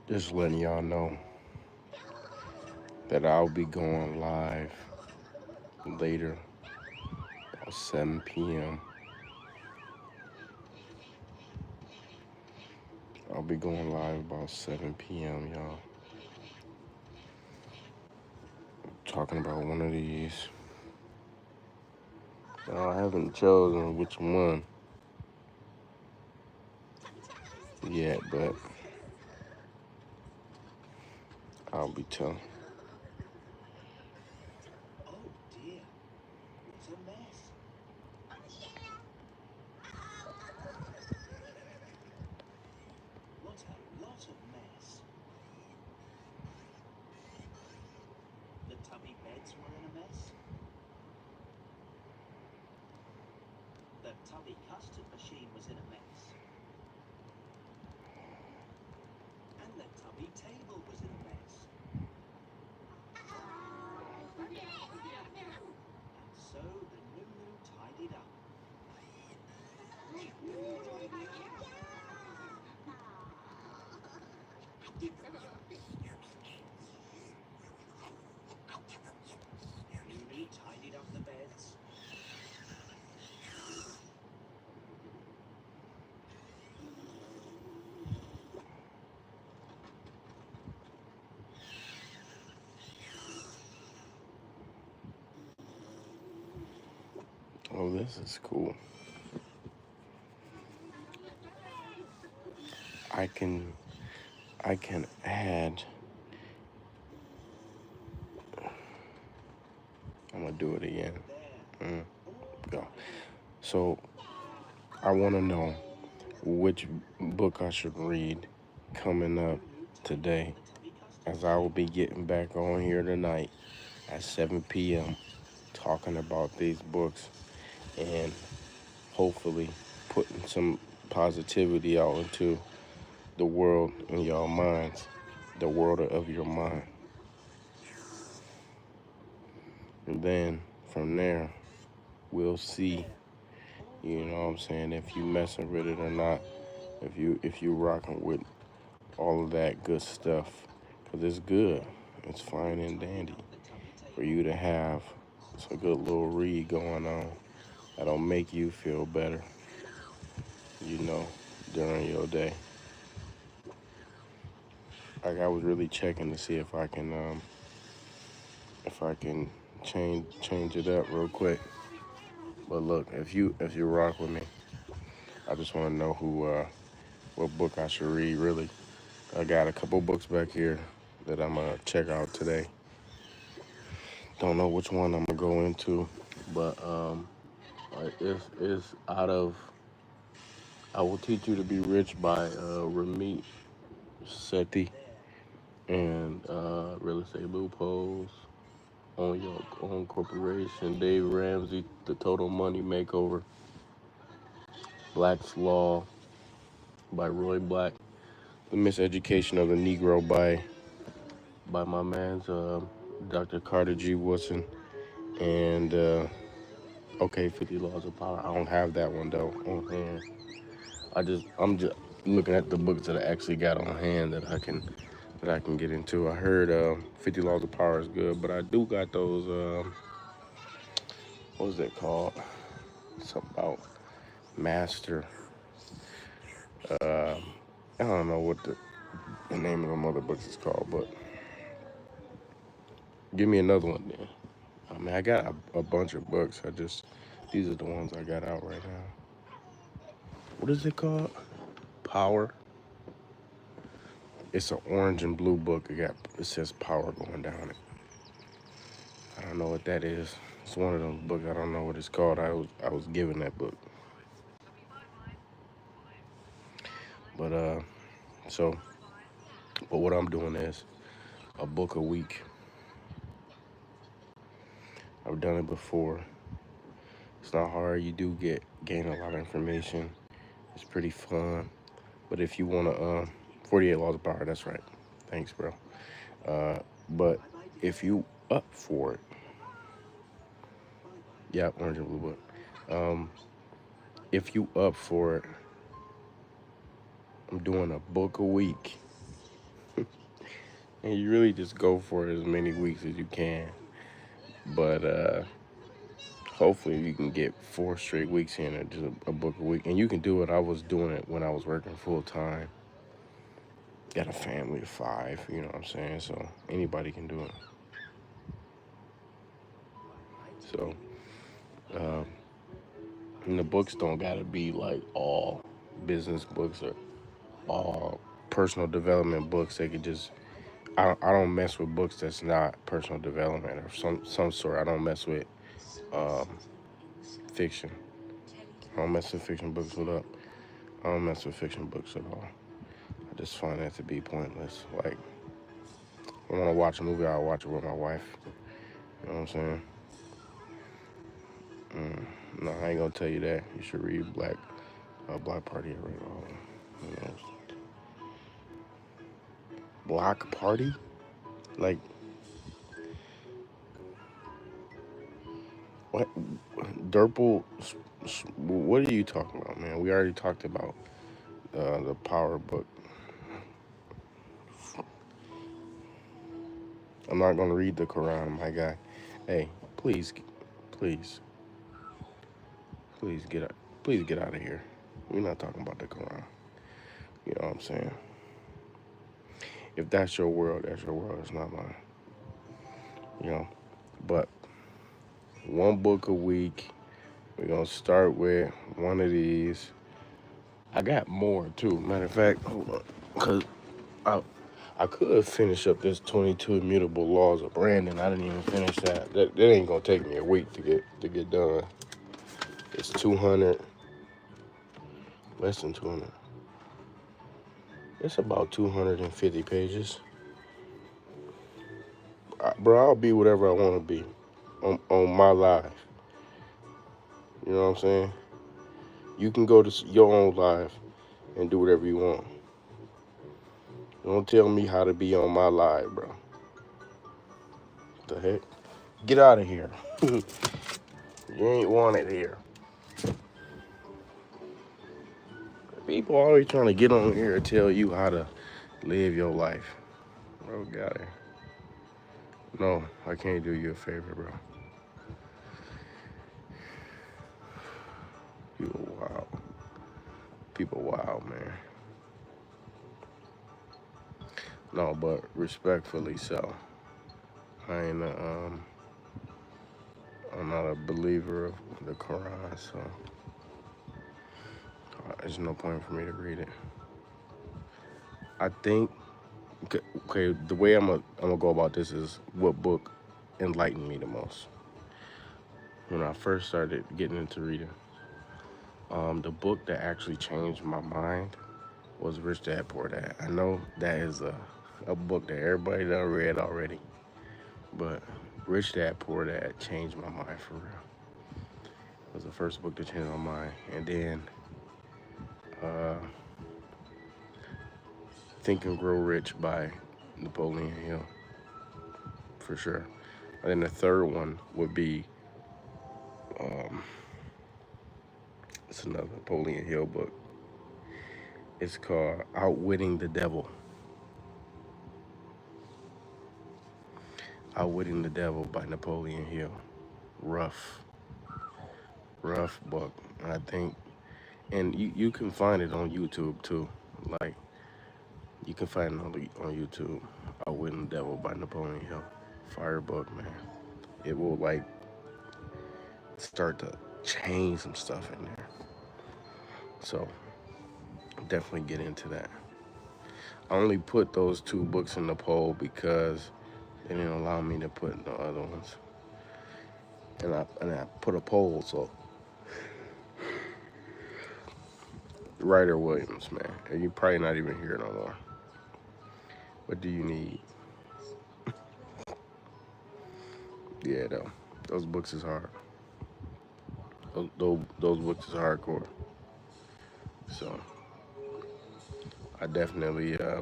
Just letting y'all know that I'll be going live later at 7 p.m. I'll be going live about 7 p.m., y'all. Talking about one of these. I haven't chosen which one yet, but I'll be telling. Oh dear, what a mess. What a lot of mess. The tubby beds were in a mess. The tubby custard machine was in a mess. And the tubby table was in a mess. And so the Lulu tidied up. Lulu tidied up the beds. Oh, this is cool. I can add. I'm gonna do it again. Go. So I want to know which book I should read coming up today, as I will be getting back on here tonight at 7 p.m. talking about these books and hopefully putting some positivity out into the world in y'all minds, the world of your mind. And then from there, we'll see, you know what I'm saying, if you messing with it or not, if you rocking with all of that good stuff, because it's good. It's fine and dandy for you to have some good little read going on that'll make you feel better, you know, during your day. Like I was really checking to see if I can change it up real quick. But look, if you rock with me, I just want to know what book I should read. Really, I got a couple books back here that I'm gonna check out today. Don't know which one I'm gonna go into, but it's out of I Will Teach You to Be Rich by Ramit Sethi and Real Estate Loopholes, Own Your Own Corporation, Dave Ramsey, The Total Money Makeover, Black's Law by Roy Black, The Miseducation of the Negro by my man's Dr. Carter G. Woodson, and okay, 50 Laws of Power. I don't have that one though on hand. I'm just looking at the books that I actually got on hand that I can get into. I heard 50 Laws of Power is good, but I do got those what was that called? Something about Master. Uh, I don't know what the name of them other books is called, but give me another one then. I mean, I got a bunch of books. These are the ones I got out right now. What is it called? Power. It's an orange and blue book. It says Power going down it. I don't know what that is. It's one of those books. I don't know what it's called. I was given that book. But so but what I'm doing is a book a week. I've done it before. It's not hard. You do gain a lot of information. It's pretty fun. But if you wanna 48 Laws of Power, that's right. Thanks, bro. But if you up for it, yeah, orange and blue book. If you up for it, I'm doing a book a week. and you really just go for as many weeks as you can. But hopefully you can get 4 straight weeks in, or just a book a week, and you can do it. I was doing it when I was working full time. Got a family of 5, you know what I'm saying? So anybody can do it. So, um, and the books don't gotta be like all business books or all personal development books. They could just I don't mess with books that's not personal development or some sort. I don't mess with um, fiction. I don't mess with fiction books. What up? I don't mess with fiction books at all. I just find that to be pointless. Like, I want to watch a movie, I'll watch it with my wife. You know what I'm saying? Mm. No, I ain't gonna tell you that. You should read Black Party. I read all. You know, Block Party? Like, what? Durple? What are you talking about, man? We already talked about the Power book. I'm not gonna read the Quran, my guy. Hey, please, please, please get out. Please get out of here. We're not talking about the Quran. You know what I'm saying? If that's your world, that's your world. It's not mine. You know. But one book a week. We're gonna start with one of these. I got more too. Matter of fact, hold on, cause I I could finish up this 22 immutable laws of Brandon. I didn't even finish that. That ain't gonna take me a week to get done. It's 200, less than 200. It's about 250 pages. Bro, I'll be whatever I want to be on my life. You know what I'm saying? You can go to your own life and do whatever you want. Don't tell me how to be on my life, bro. What the heck? Get out of here. You ain't wanted here. People always trying to get on here and tell you how to live your life. Bro, get out of here. No, I can't do you a favor, bro. People wild. People wild, man. No, but respectfully so. I ain't I'm not a believer of the Quran, so there's no point for me to read it. I think okay, the way I'm gonna go about this is what book enlightened me the most. When I first started getting into reading, the book that actually changed my mind was Rich Dad Poor Dad. I know that is a book that everybody done read already, but Rich Dad Poor Dad changed my mind for real. It was the first book that changed my mind, and then uh, Think and Grow Rich by Napoleon Hill, for sure. And then the third one would be um, it's another Napoleon Hill book. It's called Outwitting the Devil. Outwitting the Devil by Napoleon Hill. Rough, rough book. And I think, and you can find it on YouTube too. Like, you can find it on YouTube. Outwitting the Devil by Napoleon Hill. Fire book, man. It will like start to change some stuff in there. So definitely get into that. I only put those 2 books in the poll because they didn't allow me to put no other ones. And I put a poll, so Ryder Williams, man. And you probably not even here no more. What do you need? Yeah, though. Those books is hard. Those books is hardcore. So I definitely uh,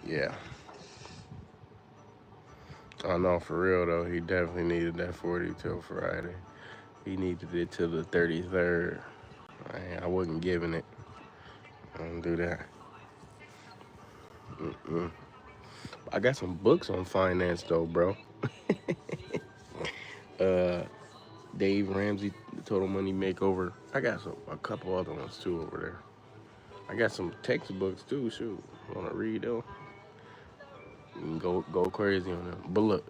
Yeah. I know for real though, he definitely needed that 40 till Friday. He needed it till the 33rd. I wasn't giving it. I don't do that. Mm-mm. I got some books on finance though, bro. Uh, Dave Ramsey, The Total Money Makeover. I got a couple other ones too over there. I got some textbooks too. Shoot, want to read though? You can go crazy on them. But look,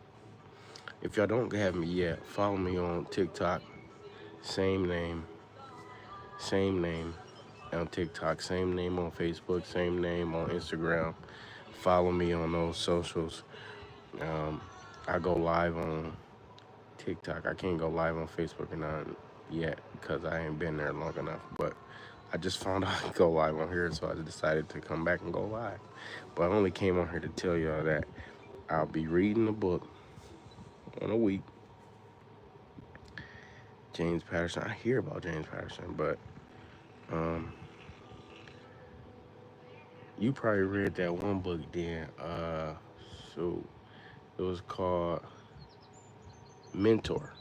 if y'all don't have me yet, follow me on TikTok. Same name, same name on TikTok, same name on Facebook, same name on Instagram. Follow me on those socials. Um, I go live on TikTok. I can't go live on Facebook and none yet because I ain't been there long enough. But I just found out I could go live on here, so I decided to come back and go live. But I only came on here to tell y'all that I'll be reading a book on a week. James Patterson. I hear about James Patterson, but um, you probably read that one book then. So it was called Mentor.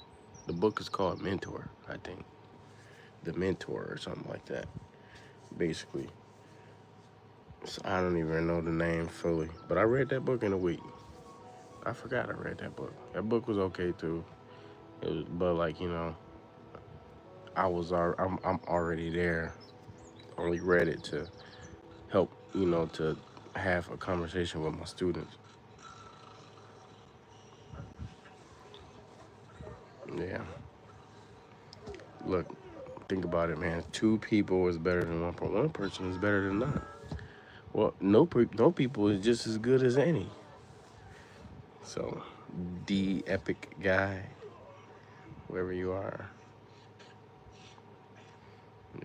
The book is called Mentor, I think. The Mentor or something like that, basically. So I don't even know the name fully, but I read that book in a week. I forgot I read that book. That book was okay too. It was, but like I'm already there. Only read it to help to have a conversation with my students. Yeah. Look, think about it, man. Two people is better than one person. One person is better than none. Well, no people is just as good as any. So, the epic guy, whoever you are,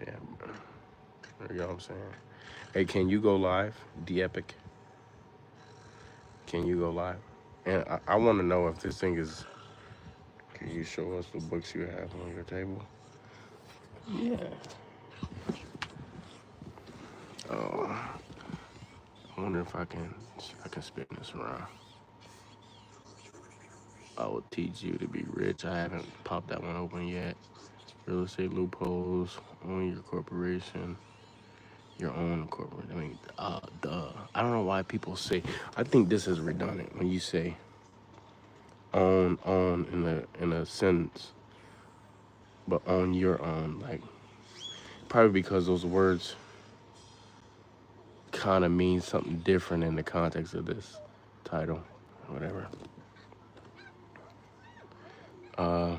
yeah, you know what I'm saying. Hey, can you go live? The epic, can you go live? And I want to know if this thing is. Can you show us the books you have on your table? Yeah. Oh, I wonder if I can spin this around. I will teach you to be rich. I haven't popped that one open yet. Real estate loopholes, own your corporation, your own corporate. I mean, duh. I don't know why people say. I think this is redundant when you say own in a sentence, but on your own. Like probably because those words kind of mean something different in the context of this title, whatever. Uh,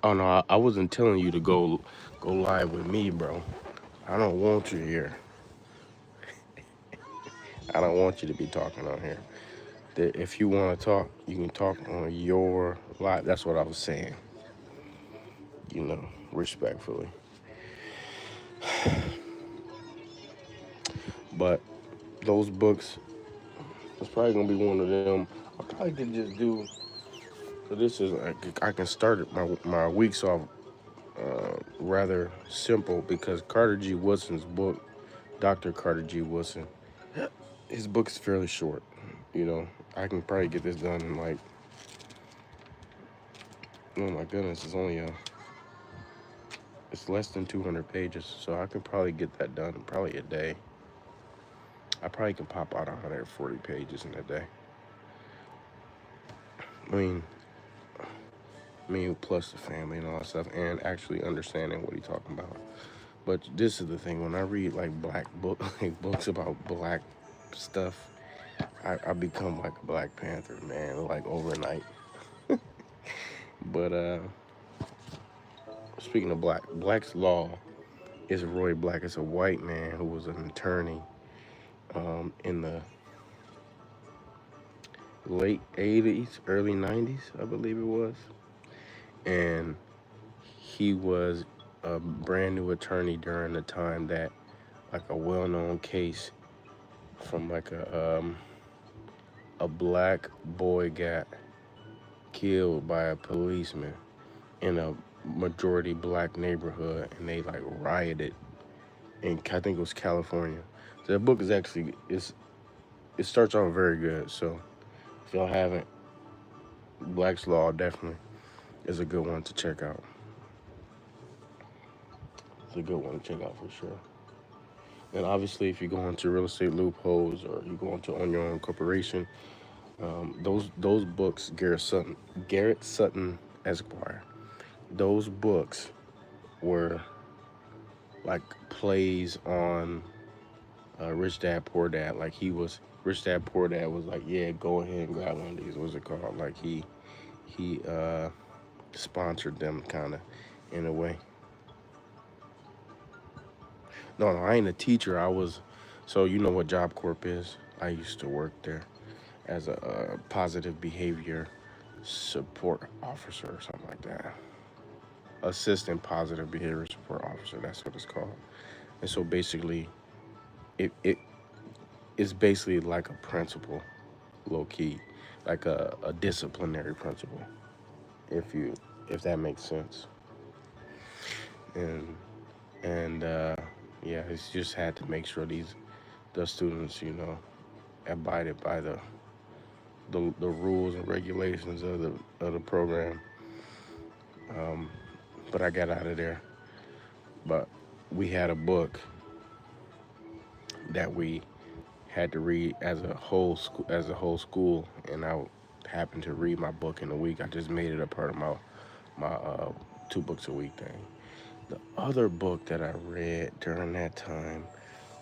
oh no, I wasn't telling you to go live with me, bro. I don't want you here. I don't want you to be talking on here. That if you want to talk, you can talk on your live. That's what I was saying. Respectfully. But those books, it's probably gonna be one of them. I probably could just do. So this is I can start my weeks off rather simple because Carter G. Woodson's book, Dr. Carter G. Woodson, his book is fairly short. You know, I can probably get this done in like, oh my goodness, it's less than 200 pages, so I could probably get that done in probably a day. I probably can pop out 140 pages in a day. I mean, me plus the family and all that stuff, and actually understanding what he's talking about. But this is the thing: when I read like like books about black stuff, I become like a Black Panther, man, like overnight. But speaking of Black's Law is Roy Black. It's a white man who was an attorney in the late 80s, early 90s, I believe it was. And he was a brand new attorney during the time that like a well-known case from like a black boy got killed by a policeman in a majority black neighborhood, and they like rioted in I think it was California. So that book is actually it starts off very good. So if y'all haven't, Black's Law definitely is a good one to check out. It's a good one to check out for sure. And obviously, if you go into real estate loopholes or you go into own your own corporation, those books, Garrett Sutton Esquire, those books were like plays on Rich Dad Poor Dad. Like he was Rich Dad Poor Dad was like, yeah, go ahead and grab one of these. What's it called? Like he sponsored them kind of in a way. No, no, I ain't a teacher. I was, so you know what Job Corp is. I used to work there as a positive behavior support officer or something like that. Assistant positive behavior support officer. That's what it's called. And so basically, it is basically like a principal, low key, like a disciplinary principal. If you if that makes sense. And and yeah, it's just had to make sure the students, abided by the rules and regulations of the program. Um, but I got out of there. But we had a book that we had to read as a whole school, and I happened to read my book in a week. I just made it a part of my 2 books a week thing. The other book that I read during that time,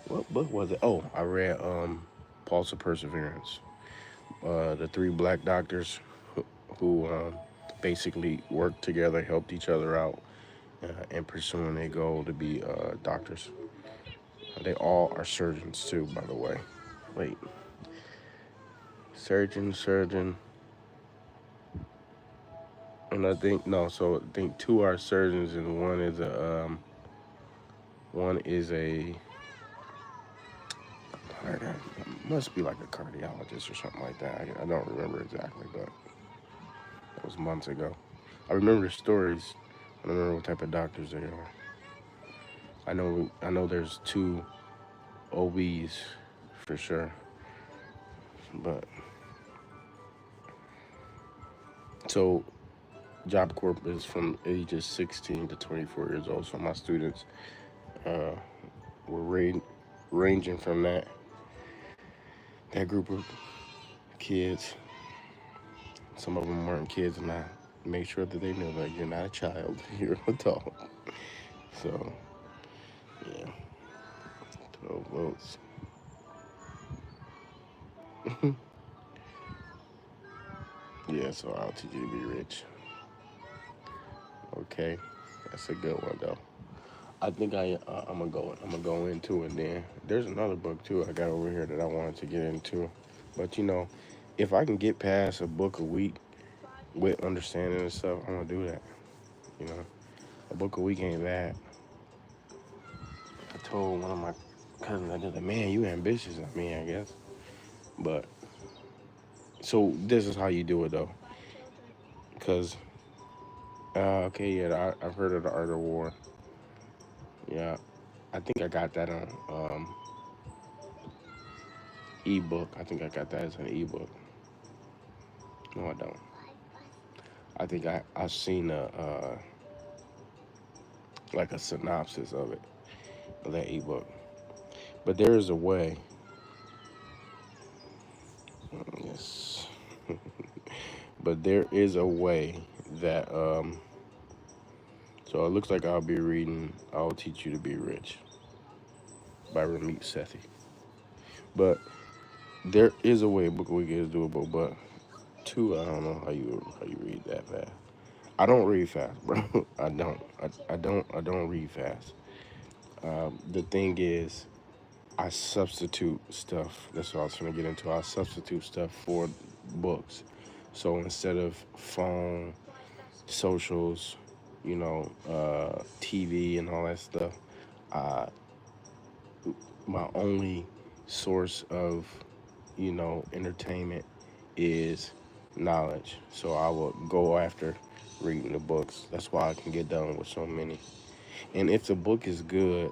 what book was it? Oh, I read Pulse of Perseverance. The three black doctors who basically worked together, helped each other out, in pursuing their goal to be doctors. They all are surgeons too, by the way. Wait, surgeon, and I think no. So I think two are surgeons, and one is a must be like a cardiologist or something like that. I don't remember exactly, but that was months ago. I remember the stories. I don't remember what type of doctors they are. I know there's two OBs for sure, but so Job Corp is from ages 16 to 24 years old. So my students uh, were ranging from that group of kids. Some of them weren't kids, and I made sure that they knew that you're not a child, you're an adult. So yeah, 12 votes. Yeah, so I'll teach you to be rich. Okay, that's a good one though. I think I'm gonna go into it. Then there's another book too I got over here that I wanted to get into, but if I can get past a book a week with understanding and stuff, I'm gonna do that. You know, a book a week ain't bad. I told one of my cousins, I did like, man, you ambitious. I mean, I guess, but so this is how you do it though, because okay, yeah, I've heard of the Art of War. Yeah, I think I got that on ebook. I think I got that as an ebook. No, I don't. I think I've seen a like a synopsis of that ebook. But there is a way. Yes. But there is a way that so it looks like I'll be reading I'll Teach You to Be Rich by Ramit Sethi. But there is a way book we get is doable, but two, I don't know how you read that fast. I don't read fast, bro. I don't read fast. The thing is, I substitute stuff. That's what I was trying to get into. I substitute stuff for books. So instead of phone, socials, TV and all that stuff, uh, my only source of, entertainment is knowledge. So I will go after reading the books. That's why I can get done with so many. And if the book is good,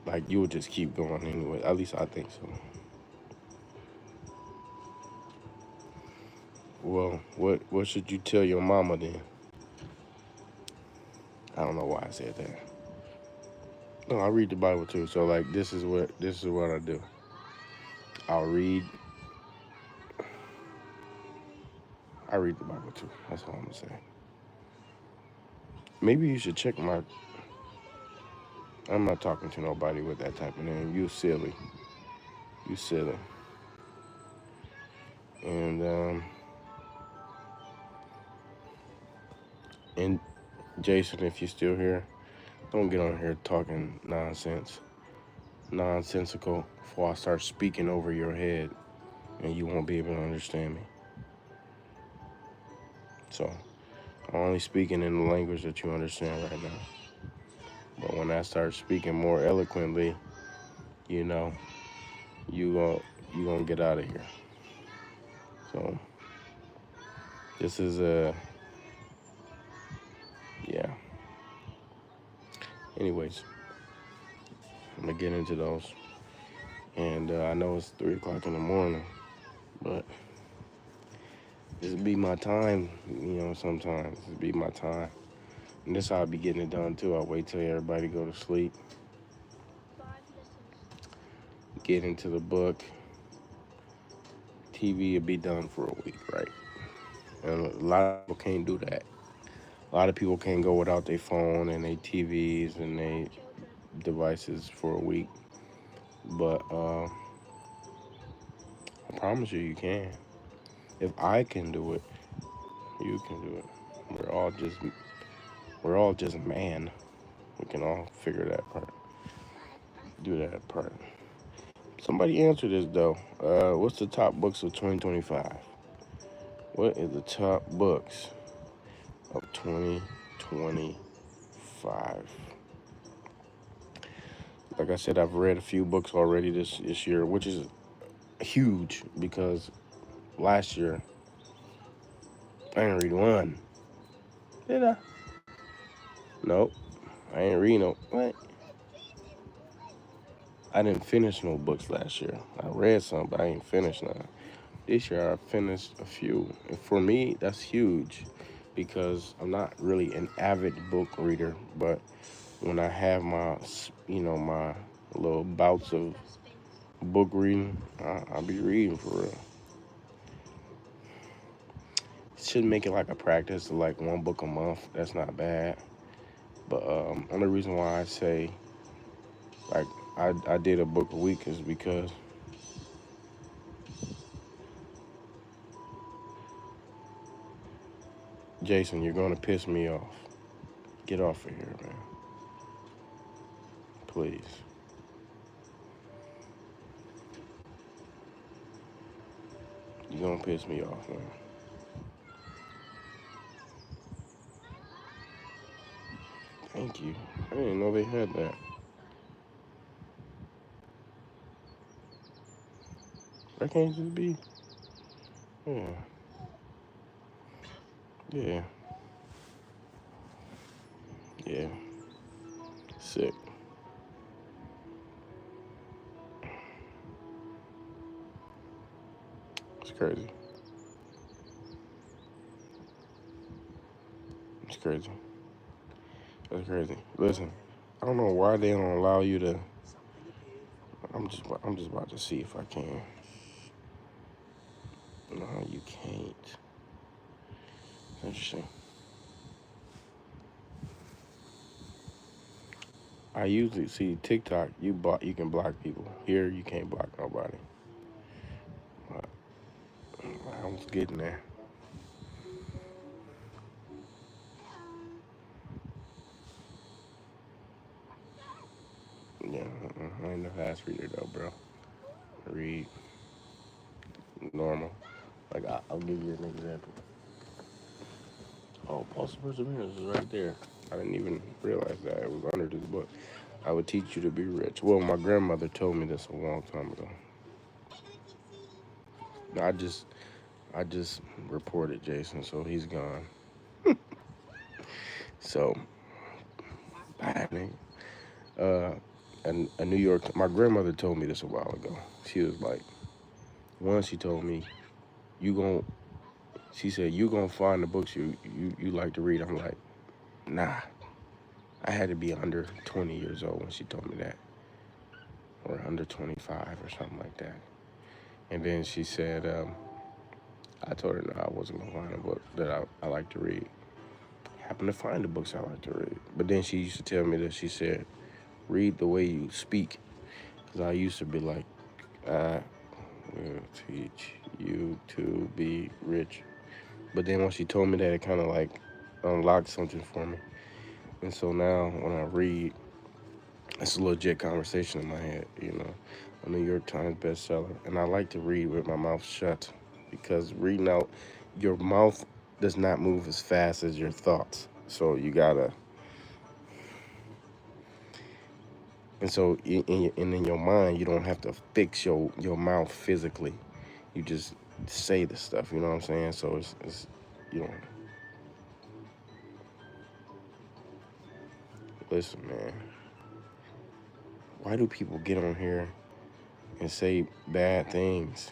like you would just keep going anyway. At least I think so. Well, what should you tell your mama then? I don't know why I said that. No, I read the Bible too. So like this is what I do. I'll read I read the Bible too. That's all I'm gonna say. Maybe you should check my. I'm not talking to nobody with that type of name. You silly. You silly. And and Jason, if you're still here, don't get on here talking nonsensical before I start speaking over your head, and you won't be able to understand me. So I'm only speaking in the language that you understand right now. But when I start speaking more eloquently, you know, you gon' you gonna get out of here. So this is a yeah. Anyways, I'm gonna get into those, and I know it's 3 o'clock in the morning, but this be my time. Sometimes this be my time, and this how I be getting it done too. I wait till everybody go to sleep, get into the book. TV will be done for a week, right? And a lot of people can't do that. A lot of people can't go without their phone and their TVs and their devices for a week. But I promise you, you can. If I can do it, you can do it. We're all just we're all just man. We can all figure that part, do that part. Somebody answer this though. What's the top books of 2025? What is the top books of 2025? Like I said, I've read a few books already this year, which is huge because last year I didn't read one. Did I? Nope. I ain't read no. What? I didn't finish no books last year. I read some, but I ain't finished none. This year I finished a few. And for me, that's huge because I'm not really an avid book reader, but when I have my little bouts of book reading, I'll be reading for real. Should make it like a practice, like one book a month. That's not bad. But only reason why I say like I did a book a week is because Jason, you're gonna piss me off. Get off of here, man. Please. You're gonna piss me off, man. Thank you. I didn't know they had that. That can't just be. Yeah. Yeah. Yeah. Sick. It's crazy. It's crazy. That's crazy. Listen, I don't know why they don't allow you to. I'm just about to see if I can. No, you can't. Interesting. I usually see TikTok. You can block people. Here you can't block nobody. But I was getting there. Yeah, I ain't no fast reader though, bro. I read normal. Like I'll give you an example. Oh, Pulse of Perseverance is right there. I didn't even realize that it was under this book. I would teach you to be rich. Well, my grandmother told me this a long time ago. I just I just reported Jason, so he's gone. So happening. Uh, a New York. My grandmother told me this a while ago. She was like, once she told me, you gon' She said, "You gonna find the books you like to read." I'm like, "Nah." I had to be under 20 years old when she told me that, or under 25 or something like that. And then she said, I told her no, I wasn't gonna find a book that I like to read. Happened to find the books I like to read. But then she used to tell me that she said, read the way you speak. Because I used to be like, I will teach you to be rich. But then when she told me that, it kind of like unlocked something for me. And so now when I read, it's a legit conversation in my head, you know. A New York Times bestseller. And I like to read with my mouth shut because reading out, your mouth does not move as fast as your thoughts. So you gotta, and so in your mind, you don't have to fix your mouth physically. You just say the stuff, you know what I'm saying? So it's you know, listen, man. Why do people get on here and say bad things?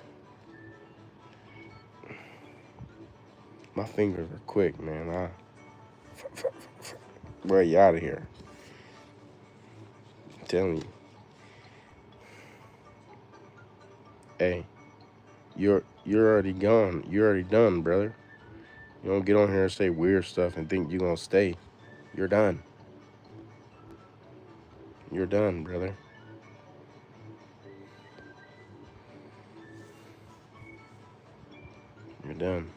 My fingers are quick, man. Bro, you out of here. I'm telling you. Hey, you're already gone. You're already done, brother. You don't get on here and say weird stuff and think you're gonna stay. You're done. You're done, brother. You're done.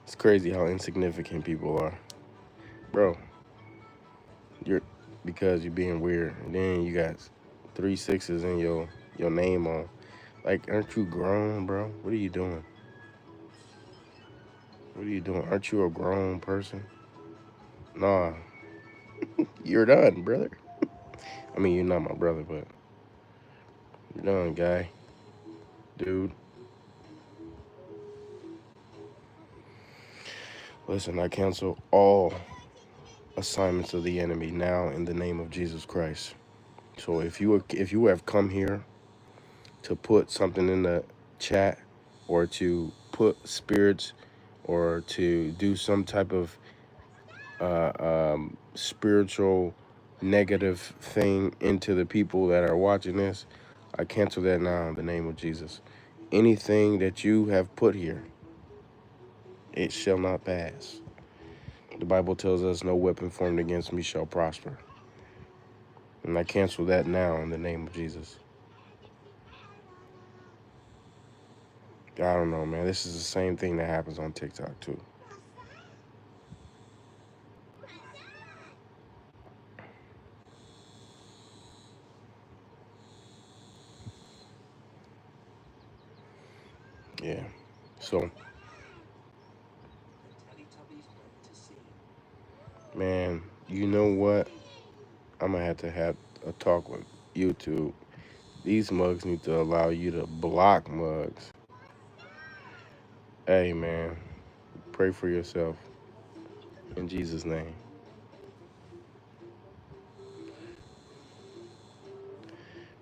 It's crazy how insignificant people are. Bro, you're because you're being weird. And then you got 3 6s in your name on. Like, aren't you grown, bro? What are you doing? What are you doing? Aren't you a grown person? Nah, you're done, brother. I mean, you're not my brother, but you're done, guy. Dude. Listen, I cancel all assignments of the enemy now in the name of Jesus Christ. So if you have come here to put something in the chat or to put spirits or to do some type of spiritual negative thing into the people that are watching this, I cancel that now in the name of Jesus. Anything that you have put here, it shall not pass. The Bible tells us no weapon formed against me shall prosper. And I cancel that now in the name of Jesus. I don't know, man. This is the same thing that happens on TikTok, too. Yeah. So, man, you know what? I'm going to have a talk with YouTube. These mugs need to allow you to block mugs. Hey, man, pray for yourself in Jesus' name.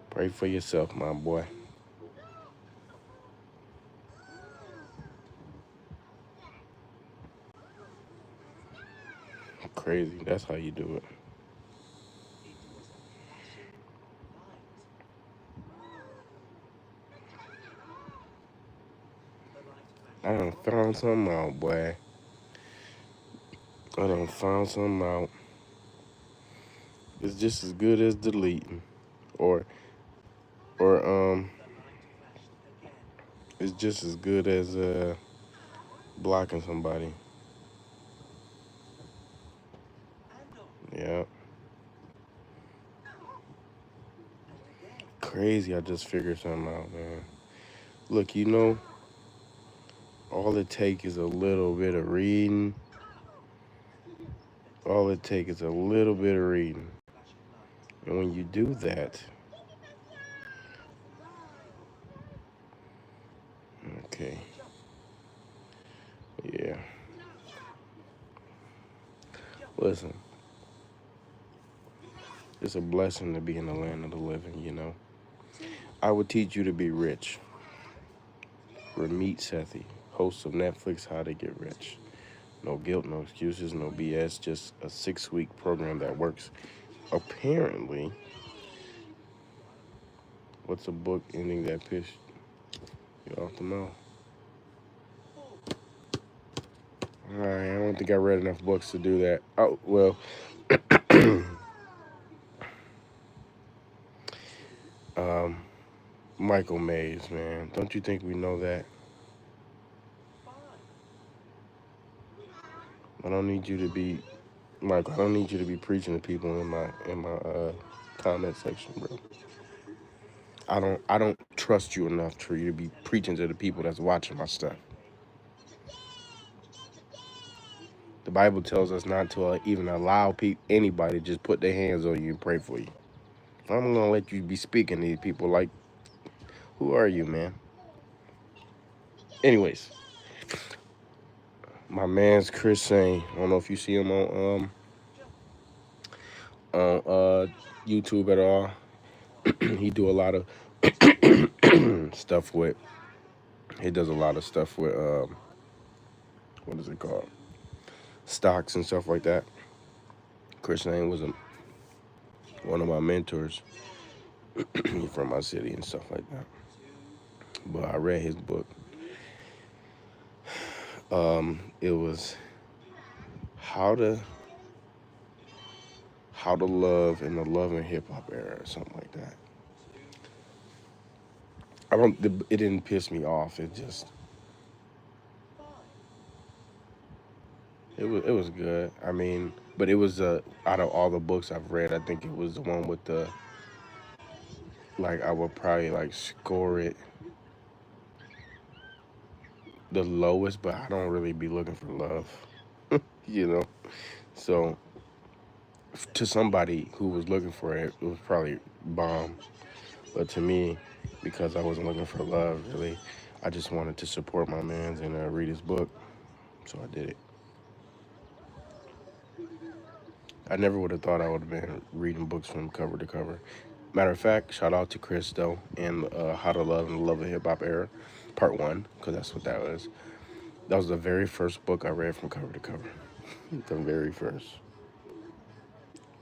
Pray for yourself, my boy. Crazy. That's how you do it. I done found something out, boy. I done found something out. It's just as good as deleting, or or it's just as good as blocking somebody. Yeah, crazy. I just figured something out, man. Look, all it takes is a little bit of reading. All it takes is a little bit of reading, and when you do that, okay, yeah. Listen, It's a blessing to be in the land of the living, you know. I would teach you to be rich. Ramit Sethi, host of Netflix How to Get Rich. No guilt, no excuses, no BS, just a 6 week program that works. Apparently, what's a book ending that pissed you off the mouth? Alright, I don't think I read enough books to do that. Oh, well, um, Michael Mays, man. Don't you think we know that? I don't need you to be Michael, I don't need you to be preaching to people in my comment section, bro. I don't trust you enough for you to be preaching to the people that's watching my stuff. The Bible tells us not to even allow anybody to just put their hands on you and pray for you. I'm gonna let you be speaking to these people like, who are you, man? Anyways, my man's Chris saying, I don't know if you see him on YouTube at all. He do a lot of stuff with. He does a lot of stuff with what is it called? Stocks and stuff like that. Chris Lane was one of my mentors from my city and stuff like that. But I read his book. It was how to love in the love and hip hop era or something like that. I don't. It didn't piss me off. It was good. I mean, but it was out of all the books I've read, I think it was the one with the like I would probably like score it the lowest, but I don't really be looking for love, you know. So to somebody who was looking for it, it was probably bomb. But to me, because I wasn't looking for love, really, I just wanted to support my man's and read his book, so I did it. I never would have thought I would have been reading books from cover to cover. Matter of fact, shout out to Chris though and How to Love and the Love of Hip Hop Era, Part One, because that's what that was. That was the very first book I read from cover to cover. The very first,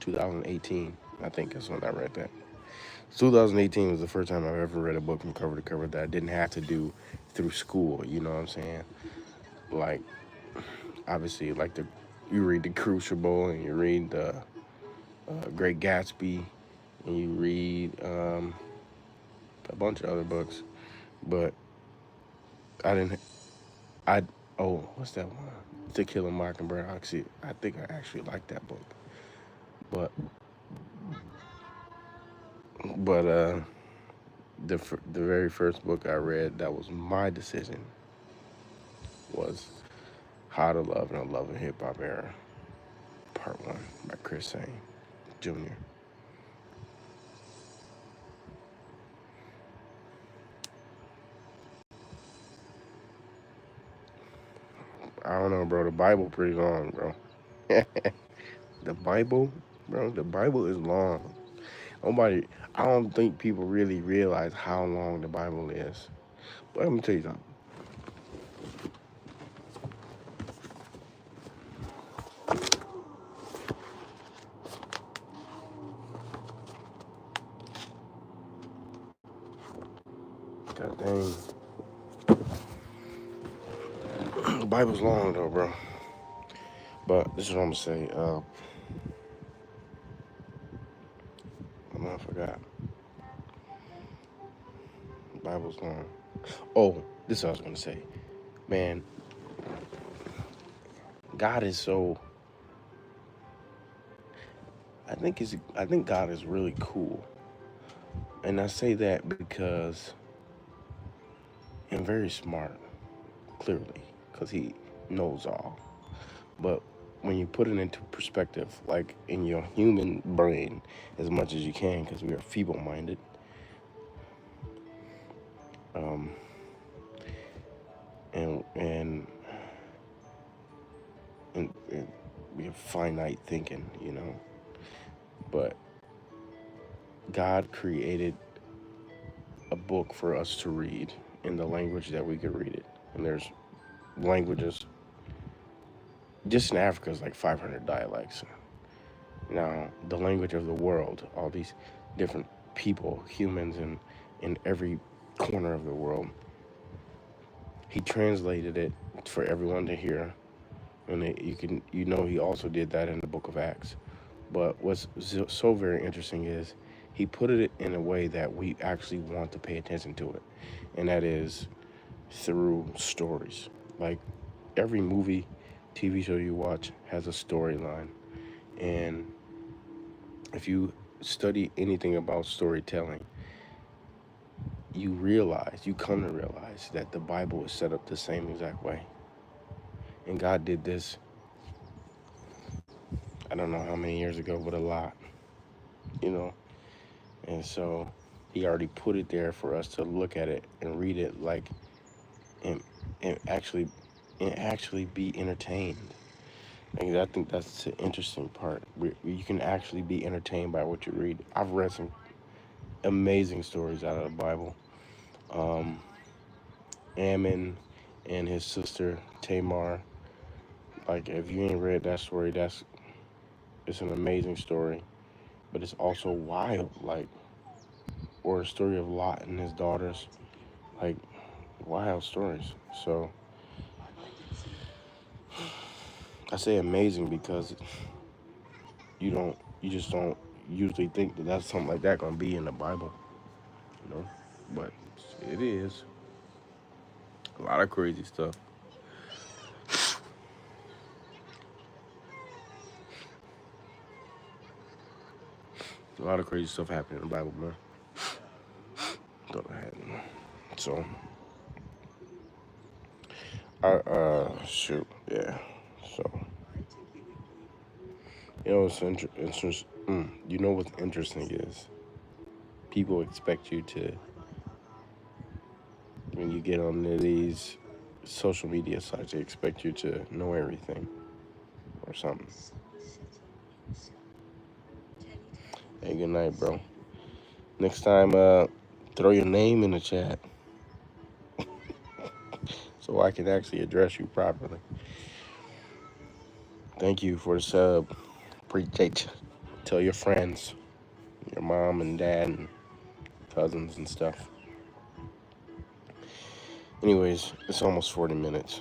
2018, I think is when I read that. 2018 was the first time I've ever read a book from cover to cover that I didn't have to do through school. You know what I'm saying? Like, obviously, like you read the Crucible and you read the Great Gatsby and you read a bunch of other books, but I didn't. I oh, what's that one? To Kill a Mockingbird. Actually, I think I actually like that book, but but the very first book I read that was my decision was How to Love in a Love and Hip Hop Era, Part One by Chris Sane Jr. I don't know, bro. The Bible pretty long, bro. The Bible, bro. The Bible is long. Nobody. I don't think people really realize how long the Bible is. But let me tell you something. God dang. The Bible's long though, bro. But this is what I'm gonna say. I forgot. The Bible's long. Oh, this is what I was gonna say. Man, God is so. I think God is really cool, and I say that because and very smart, clearly, because He knows all. But when you put it into perspective, like in your human brain, as much as you can, because we are feeble-minded, um, and we have finite thinking, you know. But God created a book for us to read in the language that we could read it. And there's languages, just in Africa, is like 500 dialects. Now, the language of the world, all these different people, humans in every corner of the world, he translated it for everyone to hear. And he also did that in the book of Acts. But what's so very interesting is he put it in a way that we actually want to pay attention to it. And that is through stories. Like every movie, TV show you watch has a storyline. And if you study anything about storytelling, you come to realize that the Bible is set up the same exact way. And God did this, I don't know how many years ago, but a lot, you know. And so he already put it there for us to look at it and read it like and and actually and actually be entertained. And I think that's the interesting part. You can actually be entertained by what you read. I've read some amazing stories out of the Bible. Um, Ammon and his sister Tamar. Like if you ain't read that story, it's an amazing story, but it's also wild. Like or a story of Lot and his daughters. Like wild stories. So I say amazing because you just don't usually think that that's something like that gonna be in the Bible, you know. But it is a lot of crazy stuff. A lot of crazy stuff happening in the Bible, man. Go ahead. So, shoot, yeah. So, it's interesting. You know what's interesting is people expect you to when you get on these social media sites, they expect you to know everything or something. Hey, good night, bro. Next time, throw your name in the chat so I can actually address you properly. Thank you for the sub. Appreciate you. Tell your friends, your mom and dad and cousins and stuff. Anyways, it's almost 40 minutes.